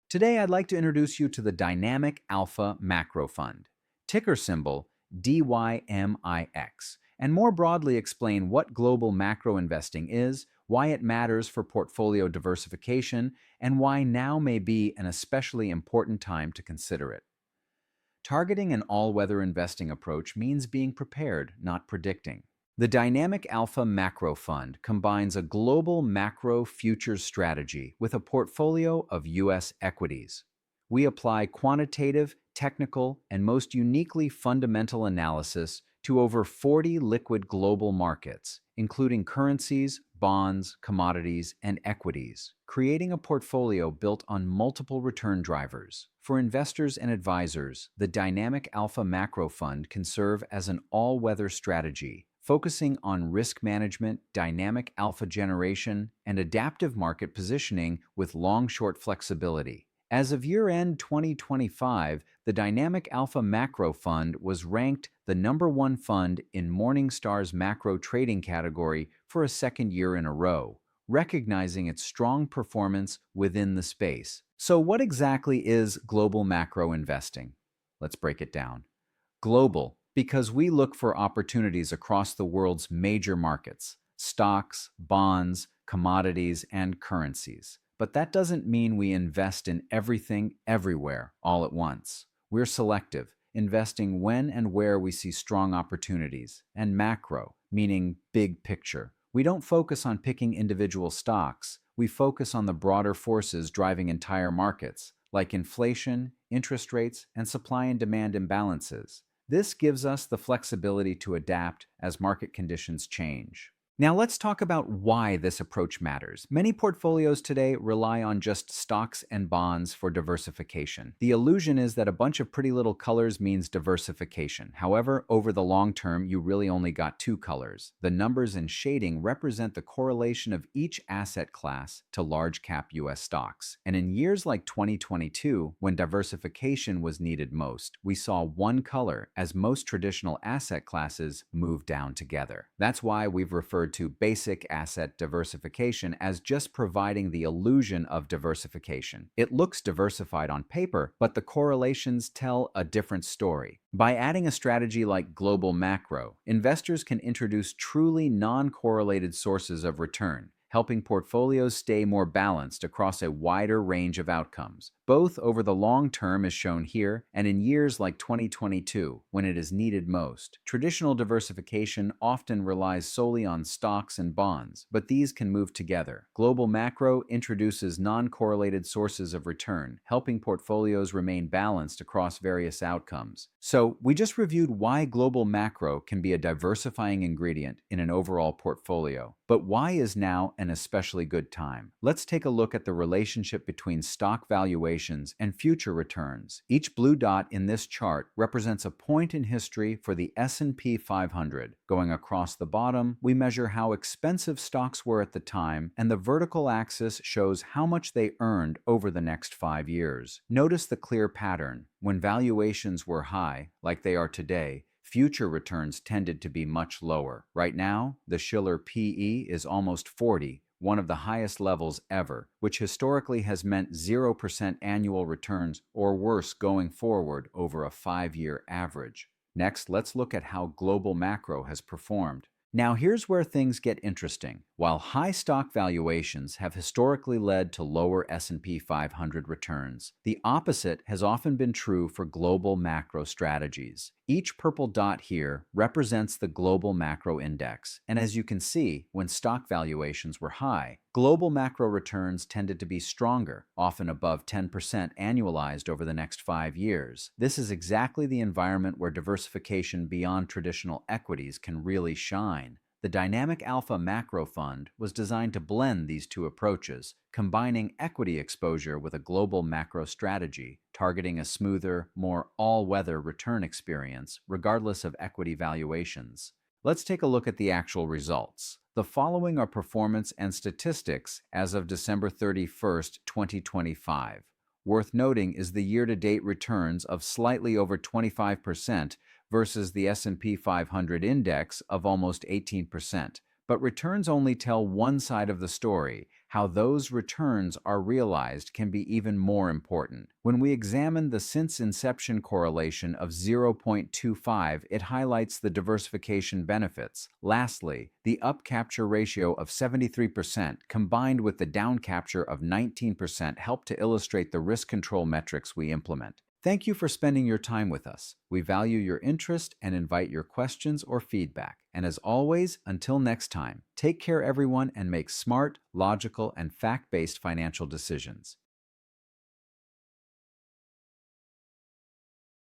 Today, I'd like to introduce you to the Dynamic Alpha Macro Fund, ticker symbol DYMIX, and more broadly explain what global macro investing is, why it matters for portfolio diversification, and why now may be an especially important time to consider it. Targeting an all-weather investing approach means being prepared, not predicting. The Dynamic Alpha Macro Fund combines a global macro futures strategy with a portfolio of U.S. equities. We apply quantitative, technical, and most uniquely fundamental analysis to over 40 liquid global markets, including currencies, bonds, commodities, and equities, creating a portfolio built on multiple return drivers. For investors and advisors, the Dynamic Alpha Macro Fund can serve as an all-weather strategy, focusing on risk management, dynamic alpha generation, and adaptive market positioning with long-short flexibility. As of year-end 2025, the Dynamic Alpha Macro Fund was ranked the #1 fund in Morningstar's macro trading category for a second year in a row, recognizing its strong performance within the space. So what exactly is global macro investing? Let's break it down. Global, because we look for opportunities across the world's major markets, stocks, bonds, commodities, and currencies. But that doesn't mean we invest in everything, everywhere, all at once. We're selective, investing when and where we see strong opportunities, and macro, meaning big picture. We don't focus on picking individual stocks. We focus on the broader forces driving entire markets, like inflation, interest rates, and supply and demand imbalances. This gives us the flexibility to adapt as market conditions change. Now let's talk about why this approach matters. Many portfolios today rely on just stocks and bonds for diversification. The illusion is that a bunch of pretty little colors means diversification. However, over the long term, you really only got two colors. The numbers and shading represent the correlation of each asset class to large cap US stocks. And in years like 2022, when diversification was needed most, we saw one color as most traditional asset classes moved down together. That's why we've referred to basic asset diversification as just providing the illusion of diversification. It looks diversified on paper, but the correlations tell a different story. By adding a strategy like global macro, investors can introduce truly non-correlated sources of return, helping portfolios stay more balanced across a wider range of outcomes, both over the long term as shown here and in years like 2022 when it is needed most. Traditional diversification often relies solely on stocks and bonds, but these can move together. Global macro introduces non-correlated sources of return, helping portfolios remain balanced across various outcomes. So, we just reviewed why global macro can be a diversifying ingredient in an overall portfolio. But why is now an especially good time? Let's take a look at the relationship between stock valuations and future returns. Each blue dot in this chart represents a point in history for the S&P 500. Going across the bottom, we measure how expensive stocks were at the time, and the vertical axis shows how much they earned over the next 5 years. Notice the clear pattern. When valuations were high, like they are today, future returns tended to be much lower. Right now, the Shiller PE is almost 40, one of the highest levels ever, which historically has meant 0% annual returns or worse going forward over a 5-year average. Next, let's look at how global macro has performed. Now here's where things get interesting. While high stock valuations have historically led to lower S&P 500 returns, the opposite has often been true for global macro strategies. Each purple dot here represents the global macro index, and as you can see, when stock valuations were high, global macro returns tended to be stronger, often above 10% annualized over the next 5 years. This is exactly the environment where diversification beyond traditional equities can really shine. The Dynamic Alpha Macro Fund was designed to blend these two approaches, combining equity exposure with a global macro strategy, targeting a smoother, more all-weather return experience, regardless of equity valuations. Let's take a look at the actual results. The following are performance and statistics as of December 31st, 2025. Worth noting is the year-to-date returns of slightly over 25% versus the S&P 500 index of almost 18%. But returns only tell one side of the story. how those returns are realized can be even more important. When we examine the since inception correlation of 0.25, it highlights the diversification benefits. Lastly, the up capture ratio of 73% combined with the down capture of 19% help to illustrate the risk control metrics we implement. Thank you for spending your time with us. We value your interest and invite your questions or feedback. And as always, until next time, take care everyone and make smart, logical, and fact-based financial decisions.